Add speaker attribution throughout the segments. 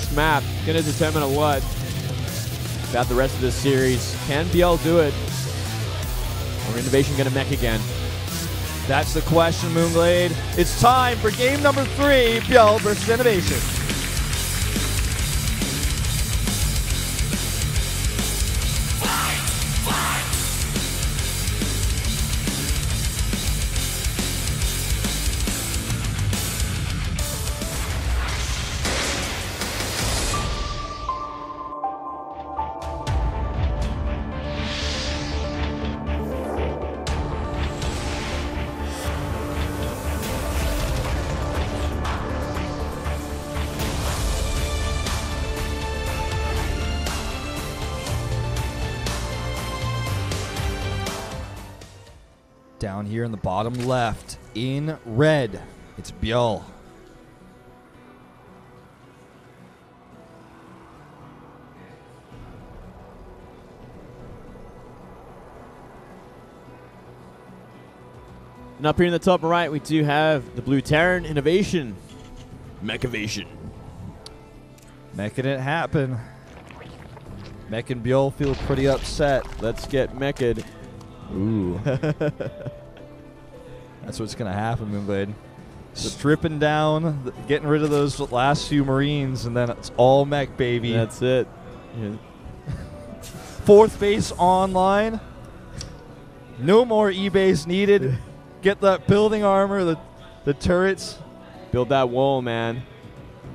Speaker 1: next map. Going to determine a lot about the rest of this series. Can ByuL do it? Or INnoVation going to mech again?
Speaker 2: That's the question, Moonglade. It's time for game number 3, ByuL versus INnoVation. Down here in the bottom left, in red, it's ByuL.
Speaker 1: And up here in the top right, we do have the blue Terran INnoVation. Mechavation.
Speaker 2: Making it happen. Mech and ByuL feel pretty upset.
Speaker 1: Let's get mecha'd. Ooh.
Speaker 2: That's what's going to happen, Moonblade. Stripping down, getting rid of those last few Marines, and then it's all mech, baby.
Speaker 1: That's it. Yeah.
Speaker 2: Fourth base online. No more E-base needed. Get that building armor, the turrets.
Speaker 1: Build that wall, man.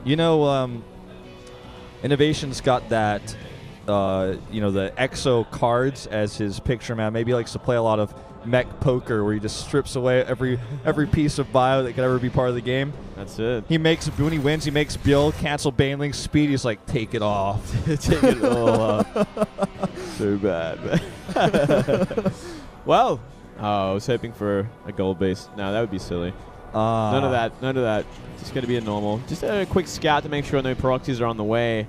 Speaker 2: You know, INnoVation's got that, you know, the EXO cards as his picture map. Maybe he likes to play a lot of mech poker where he just strips away every piece of bio that could ever be part of the game.
Speaker 1: That's it.
Speaker 2: He makes, when he wins, he makes ByuL cancel Baneling's speed. He's like, take it off.
Speaker 1: Take it all off. So bad, man. Well, I was hoping for a gold base. No, that would be silly. None of that. None of that. Just going to be a normal. Just a quick scout to make sure no proxies are on the way.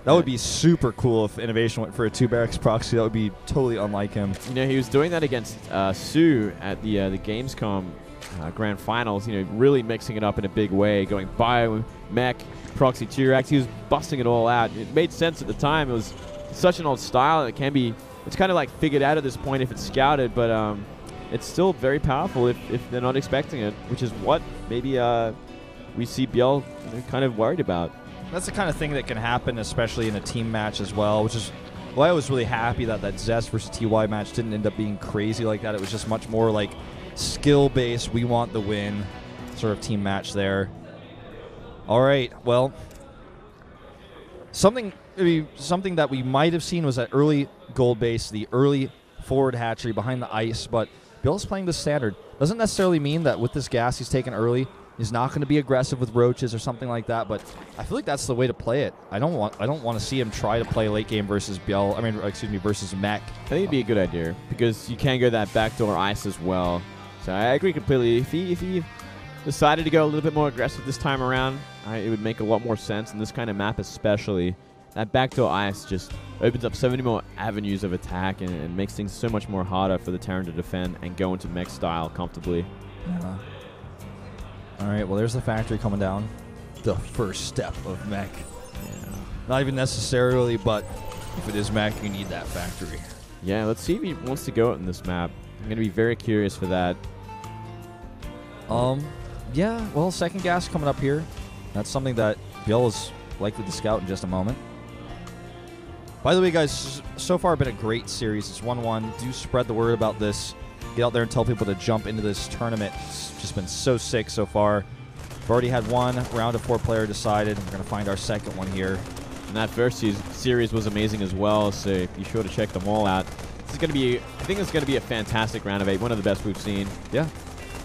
Speaker 2: That would be super cool if INnoVation went for a 2-barracks proxy. That would be totally unlike him.
Speaker 1: You know, he was doing that against Sue at the Gamescom Grand Finals. You know, really mixing it up in a big way, going bio, mech, proxy 2-racks. He was busting it all out. It made sense at the time. It was such an old style. It can be. It's kind of like figured out at this point if it's scouted, but it's still very powerful if they're not expecting it, which is what maybe we see ByuL kind of worried about.
Speaker 2: That's the kind of thing that can happen, especially in a team match as well, which is why I was really happy that Zest versus TY match didn't end up being crazy like that. It was just much more like skill-based, we want the win sort of team match there. All right, well, something that we might have seen was that early gold base, the early forward hatchery behind the ice, but ByuL's playing the standard. Doesn't necessarily mean that with this gas he's taken early, he's not going to be aggressive with roaches or something like that, but I feel like that's the way to play it. I don't want to see him try to play late game versus ByuL. I mean, excuse me, versus mech.
Speaker 1: I think it'd be a good idea because you can go that backdoor ice as well. So I agree completely. If he decided to go a little bit more aggressive this time around, it would make a lot more sense in this kind of map, especially. That backdoor ice just opens up so many more avenues of attack and makes things so much more harder for the Terran to defend and go into mech style comfortably.
Speaker 2: Yeah. All right, well, there's the factory coming down. The first step of mech.
Speaker 1: Yeah.
Speaker 2: Not even necessarily, but if it is mech, you need that factory.
Speaker 1: Yeah, let's see if he wants to go out in this map. I'm going to be very curious for that.
Speaker 2: Yeah, well, second gas coming up here. That's something that ByuL is likely to scout in just a moment. By the way, guys, so far been a great series. It's 1-1. Do spread the word about this. Get out there and tell people to jump into this tournament. It's just been so sick so far. We've already had one round of 4-player decided. We're going to find our second one here.
Speaker 1: And that first series was amazing as well, so be sure to check them all out. This is going to be, I think it's going to be a fantastic round of 8, one of the best we've seen.
Speaker 2: Yeah.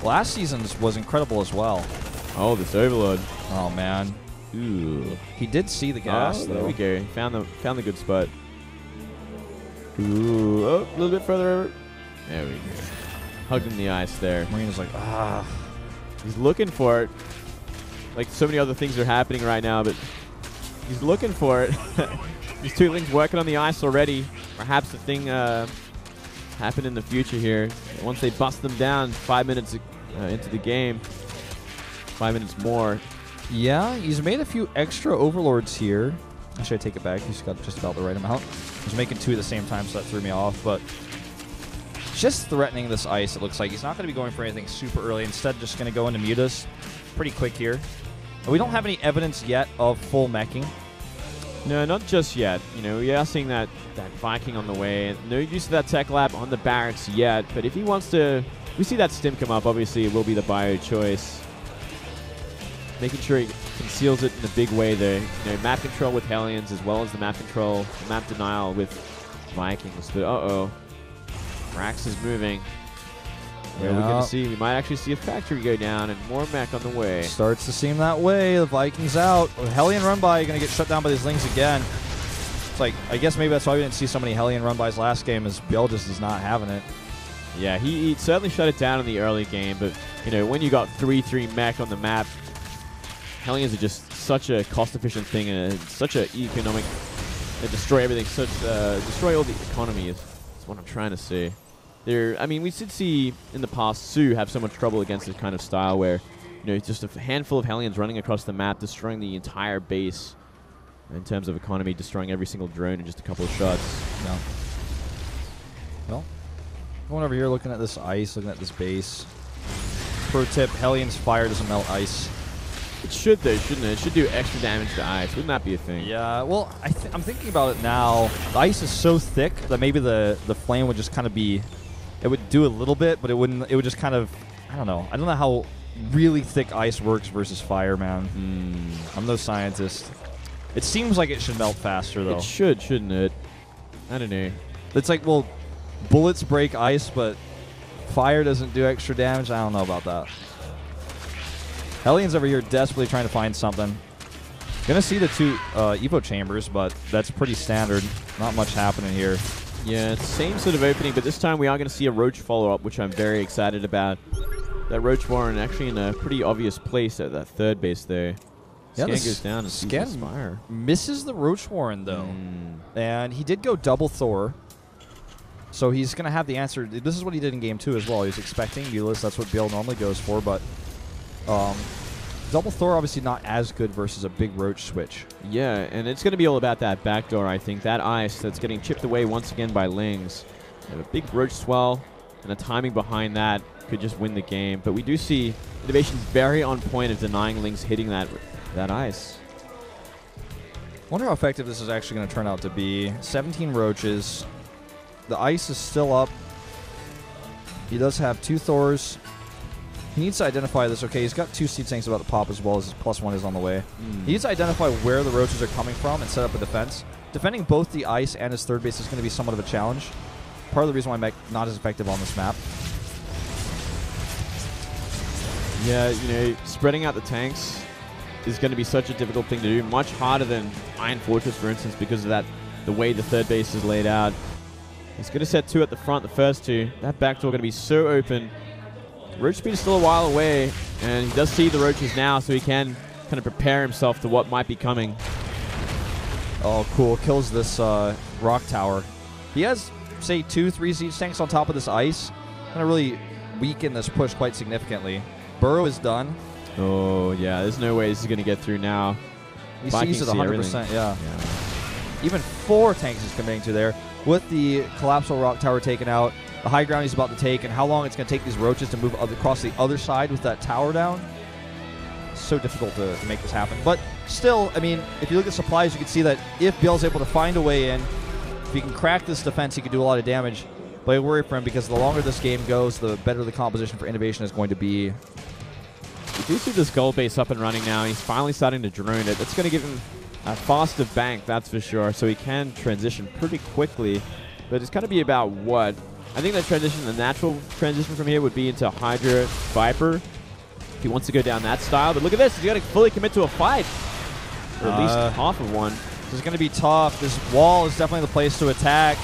Speaker 2: Last season's was incredible as well.
Speaker 1: Oh, this Overlord.
Speaker 2: Oh, man.
Speaker 1: Ooh.
Speaker 2: He did see the gas, though.
Speaker 1: There we go. Found the good spot. Ooh. Oh, a little bit further over. There we go. Hugging the ice there.
Speaker 2: Marina's like, ah.
Speaker 1: He's looking for it. Like so many other things are happening right now, but he's looking for it. These two things working on the ice already. Perhaps the thing happen in the future here. Once they bust them down 5 minutes into the game. 5 minutes more.
Speaker 2: Yeah, he's made a few extra overlords here. Actually, I take it back. He's got just about the right amount. He's making 2 at the same time, so that threw me off. But just threatening this ice, it looks like. He's not going to be going for anything super early. Instead, just going to go into mutas pretty quick here. And we don't have any evidence yet of full meching.
Speaker 1: No, not just yet. You know, we are seeing that Viking on the way. No use of that tech lab on the barracks yet. But if he wants to... We see that stim come up. Obviously, it will be the ByuL choice. Making sure he conceals it in a big way there. You know, map control with Hellions as well as the map control, map denial with Vikings. But uh-oh. Rax is moving. Where are we going to see? We might actually see a factory go down and more mech on the way.
Speaker 2: Starts to seem that way. The Vikings out. Hellion run by going to get shut down by these Lings again. It's like, I guess maybe that's why we didn't see so many Hellion run bys last game, is ByuL just is not having it.
Speaker 1: Yeah, he certainly shut it down in the early game, but you know, when you got 3-3 mech on the map, Hellions are just such a cost-efficient thing and such an economic. They destroy everything. Destroy all the economy is what I'm trying to say. I mean, we did see in the past Su have so much trouble against this kind of style where, you know, just a handful of Hellions running across the map, destroying the entire base in terms of economy, destroying every single drone in just a couple of shots.
Speaker 2: No. Well, going over here, looking at this ice, looking at this base. Pro tip: Hellions fire doesn't melt ice.
Speaker 1: It should though, shouldn't it? It should do extra damage to ice. Wouldn't that be a thing?
Speaker 2: Yeah, well, I'm thinking about it now. The ice is so thick that maybe the flame would just kind of be... It would do a little bit, but it wouldn't. It would just kind of... I don't know. I don't know how really thick ice works versus fire, man. I'm no scientist. It seems like it should melt faster, though.
Speaker 1: It should, shouldn't it? I don't know.
Speaker 2: It's like, well, bullets break ice, but fire doesn't do extra damage. I don't know about that. Hellions over here desperately trying to find something. Gonna see the 2 Evo chambers, but that's pretty standard. Not much happening here.
Speaker 1: Yeah, same sort of opening, but this time we are going to see a Roach follow-up, which I'm very excited about. That Roach Warren actually in a pretty obvious place at that third base there.
Speaker 2: Yeah,
Speaker 1: Scan goes down and
Speaker 2: Scan
Speaker 1: sees fire.
Speaker 2: Misses the Roach Warren, though. And he did go double Thor. So he's going to have the answer. This is what he did in Game 2 as well. He was expecting Ulysses. That's what ByuL normally goes for, but... double Thor obviously not as good versus a big Roach switch.
Speaker 1: Yeah, and it's going to be all about that backdoor, I think. That ice that's getting chipped away once again by Lings. A big Roach swell and the timing behind that could just win the game. But we do see INnoVation's very on point of denying Lings hitting that ice.
Speaker 2: Wonder how effective this is actually going to turn out to be. 17 Roaches. The ice is still up. He does have 2 Thors. He needs to identify this. Okay, he's got 2 Seed Tanks about to pop as well as his +1 is on the way. He needs to identify where the Roaches are coming from and set up a defense. Defending both the ice and his third base is going to be somewhat of a challenge. Part of the reason why Mech not as effective on this map.
Speaker 1: Yeah, you know, spreading out the tanks is going to be such a difficult thing to do. Much harder than Iron Fortress, for instance, because of that, the way the third base is laid out. He's going to set 2 at the front, the first 2. That backdoor going to be so open. Roach speed is still a while away, and he does see the Roaches now, so he can kind of prepare himself to what might be coming.
Speaker 2: Oh, cool. Kills this rock tower. He has, say, 2-3 siege tanks on top of this ice. Going to really weaken this push quite significantly. Burrow is done.
Speaker 1: Oh, yeah. There's no way this is going to get through now.
Speaker 2: He sees it 100%, yeah. Even 4 tanks he's committing to there. With the collapsible rock tower taken out, the high ground he's about to take, and how long it's going to take these Roaches to move across the other side with that tower down. So difficult to make this happen. But still, I mean, if you look at supplies, you can see that if ByuL's able to find a way in, if he can crack this defense, he can do a lot of damage. But I worry for him because the longer this game goes, the better the composition for INnoVation is going to be.
Speaker 1: We do see this gold base up and running now. He's finally starting to drone it. That's going to give him a faster bank, that's for sure. So he can transition pretty quickly. But it's going to be about what? I think that transition, the natural transition from here would be into Hydra Viper. If he wants to go down that style. But look at this. He's got to fully commit to a fight. Or at least half of one.
Speaker 2: This is going to be tough. This wall is definitely the place to attack.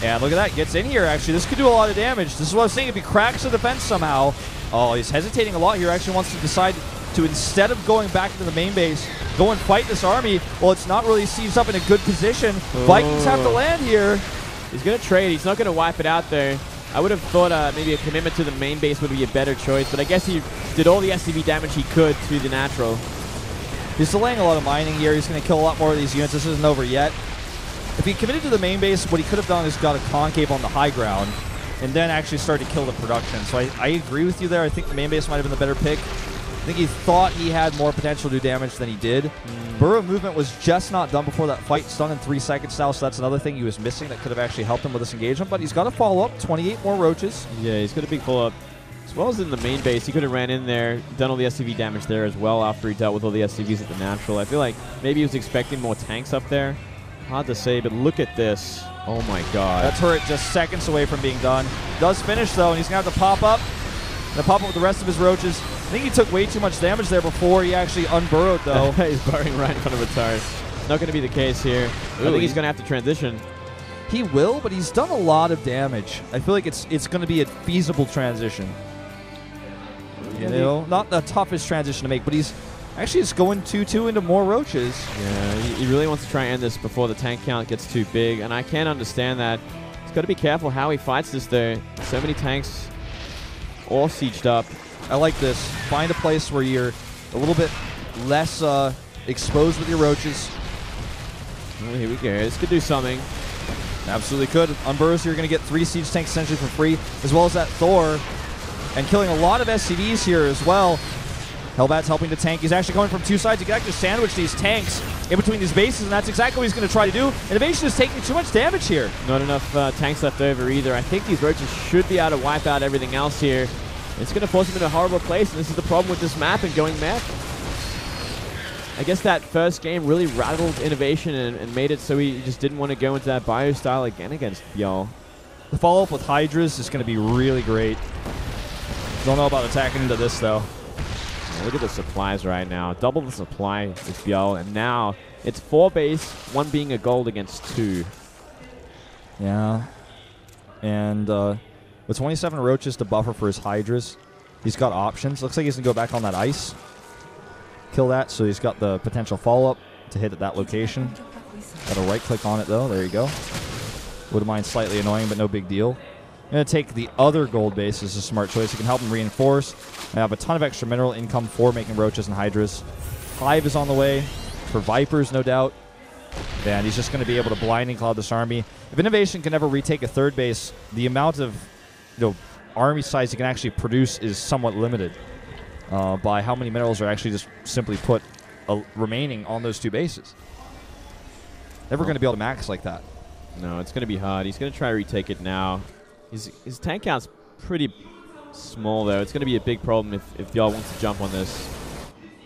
Speaker 2: And look at that. Gets in here, actually. This could do a lot of damage. This is what I was saying. If he cracks the defense somehow. Oh, he's hesitating a lot here. Actually wants to decide to, instead of going back into the main base, go and fight this army. Well, it's not really seized up in a good position. Vikings have to land here.
Speaker 1: He's going to trade. He's not going to wipe it out there. I would have thought maybe a commitment to the main base would be a better choice, but I guess he did all the SCV damage he could to the natural.
Speaker 2: He's delaying a lot of mining here. He's going to kill a lot more of these units. This isn't over yet. If he committed to the main base, what he could have done is got a concave on the high ground and then actually started to kill the production. So I agree with you there. I think the main base might have been the better pick. I think he thought he had more potential to do damage than he did. Burrow movement was just not done before that fight. It's done in 3 seconds now, so that's another thing he was missing that could have actually helped him with this engagement. But he's got a follow-up, 28 more roaches.
Speaker 1: Yeah, he's got a big follow-up. As well as in the main base, he could have ran in there, done all the SCV damage there as well after he dealt with all the SCVs at the natural. I feel like maybe he was expecting more tanks up there. Hard to say, but look at this. Oh my god.
Speaker 2: That turret just seconds away from being done. Does finish though, and he's going to have to pop up. Going to pop up with the rest of his roaches. I think he took way too much damage there before he actually unburrowed though.
Speaker 1: He's burrowing right in front of a turret. Not going to be the case here. Ooh, I think he's going to have to transition.
Speaker 2: He will, but he's done a lot of damage. I feel like it's going to be a feasible transition. You know, not the toughest transition to make, but he's actually just going 2-2 into more roaches.
Speaker 1: Yeah, he really wants to try and end this before the tank count gets too big, and I can't understand that. He's got to be careful how he fights this though. So many tanks all sieged up.
Speaker 2: I like this. Find a place where you're a little bit less exposed with your roaches.
Speaker 1: Oh, here we go. This could do something.
Speaker 2: Absolutely could. On Burrows, you're going to get 3 siege tanks essentially for free, as well as that Thor. And killing a lot of SCVs here as well. Hellbat's helping the tank. He's actually coming from 2 sides. He can actually sandwich these tanks in between these bases, and that's exactly what he's going to try to do. INnoVation is taking too much damage here.
Speaker 1: Not enough tanks left over either. I think these roaches should be able to wipe out everything else here. It's going to force him into a horrible place, and this is the problem with this map and going mech. I guess that first game really rattled INnoVation and made it so he just didn't want to go into that ByuL style again against ByuL.
Speaker 2: The follow-up with Hydras is going to be really great. Don't know about attacking into this, though.
Speaker 1: Yeah, look at the supplies right now. Double the supply with ByuL, and now it's 4 base, 1 being a gold against 2.
Speaker 2: Yeah. And with 27 roaches to buffer for his Hydras, he's got options. Looks like he's going to go back on that ice. Kill that, so he's got the potential follow-up to hit at that location. Got a right-click on it, though. There you go. Wouldn't mind slightly annoying, but no big deal. I'm going to take the other gold base as a smart choice. It can help him reinforce. I have a ton of extra mineral income for making roaches and hydras. Hive is on the way for Vipers, no doubt. And he's just going to be able to blinding cloud this army. If INnoVation can ever retake a 3rd base, the amount of army size he can actually produce is somewhat limited by how many minerals are actually just simply put remaining on those 2 bases. Never going to be able to max like that.
Speaker 1: No, it's going to be hard. He's going to try to retake it now. His tank count's pretty small, though. It's going to be a big problem if y'all wants to jump on this.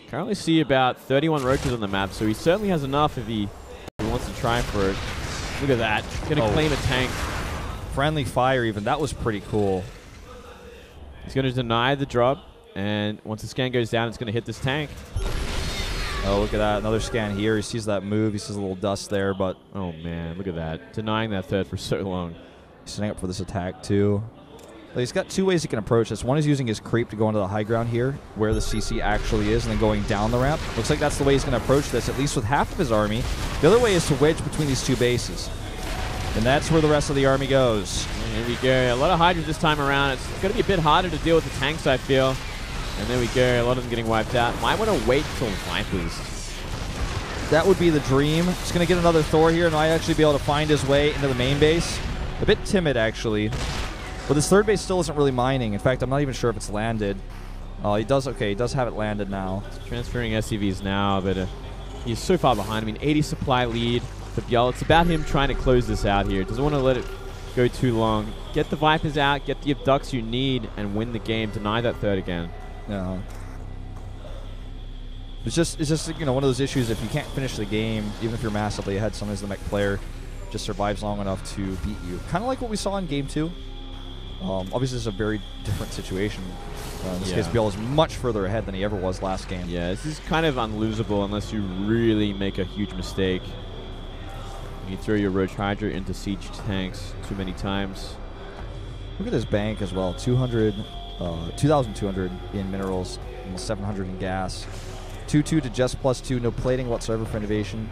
Speaker 1: Currently see about 31 roaches on the map, so he certainly has enough if he wants to try for it. Look at that. Going to claim a tank.
Speaker 2: Friendly fire even. That was pretty cool.
Speaker 1: He's going to deny the drop, and once the scan goes down, it's going to hit this tank.
Speaker 2: Oh, look at that. Another scan here. He sees that move. He sees a little dust there, but...
Speaker 1: Oh, man. Look at that. Denying that 3rd for so long.
Speaker 2: Setting up for this attack, too. Well, he's got 2 ways he can approach this. One is using his creep to go into the high ground here, where the CC actually is, and then going down the ramp. Looks like that's the way he's going to approach this, at least with half of his army. The other way is to wedge between these 2 bases. And that's where the rest of the army goes.
Speaker 1: And here we go. A lot of hydras this time around. It's going to be a bit harder to deal with the tanks, I feel. And there we go. A lot of them getting wiped out. Might want to wait till Vipers.
Speaker 2: That would be the dream. He's going to get another Thor here and might actually be able to find his way into the main base. A bit timid, actually. But this 3rd base still isn't really mining. In fact, I'm not even sure if it's landed. Oh, he does. Okay, he does have it landed now.
Speaker 1: He's transferring SCVs now, but he's so far behind. I mean, 80 supply lead for ByuL. It's about him trying to close this out here. Doesn't want to let it go too long. Get the Vipers out, get the abducts you need, and win the game. Deny that 3rd again.
Speaker 2: Yeah. It's just one of those issues. If you can't finish the game, even if you're massively ahead, sometimes the mech player just survives long enough to beat you. Kind of like what we saw in Game 2. Obviously, it's a very different situation. In this case, ByuL is much further ahead than he ever was last game.
Speaker 1: Yeah, this is kind of unlosable unless you really make a huge mistake. You throw your Roach Hydra into siege tanks too many times.
Speaker 2: Look at his bank as well. 2,200 in minerals, almost 700 in gas. 2-2 to just +2, no plating whatsoever for INnoVation.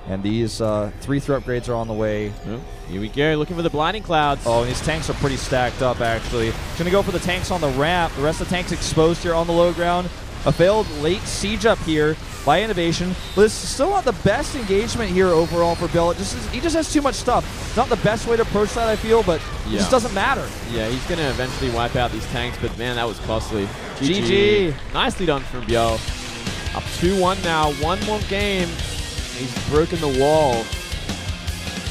Speaker 2: And these 3 throw upgrades are on the way.
Speaker 1: Oh, here we go, looking for the blinding clouds.
Speaker 2: Oh, and these tanks are pretty stacked up, actually. Going to go for the tanks on the ramp. The rest of the tanks exposed here on the low ground. A failed late siege up here. by INnoVation. But it's still not the best engagement here overall for ByuL. He just has too much stuff. It's not the best way to approach that, I feel, but it just doesn't matter.
Speaker 1: Yeah, he's going to eventually wipe out these tanks, but man, that was costly.
Speaker 2: GG.
Speaker 1: Nicely done from ByuL. Up 2-1 now. One more game. He's broken the wall.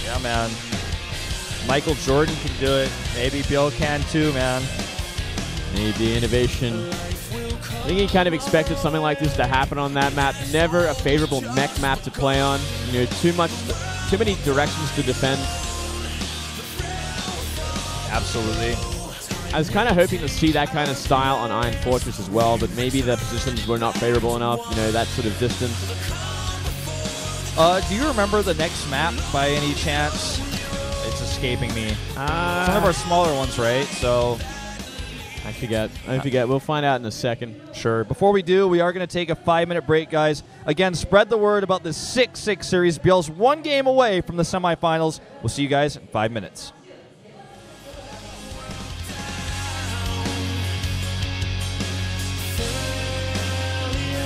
Speaker 3: Yeah, man. Michael Jordan can do it. Maybe ByuL can too, man.
Speaker 1: Maybe INnoVation. I think he kind of expected something like this to happen on that map. Never a favorable mech map to play on. You know, too many directions to defend.
Speaker 3: Absolutely.
Speaker 1: I was kind of hoping to see that kind of style on Iron Fortress as well, but maybe the positions were not favorable enough. You know, that sort of distance.
Speaker 2: Do you remember the next map by any chance? It's escaping me. It's one of our smaller ones, right? So
Speaker 1: I forget. We'll find out in a second.
Speaker 2: Sure. Before we do, we are going to take a 5-minute break, guys. Again, spread the word about this 6-6 series. ByuL's one game away from the semifinals. We'll see you guys in 5 minutes.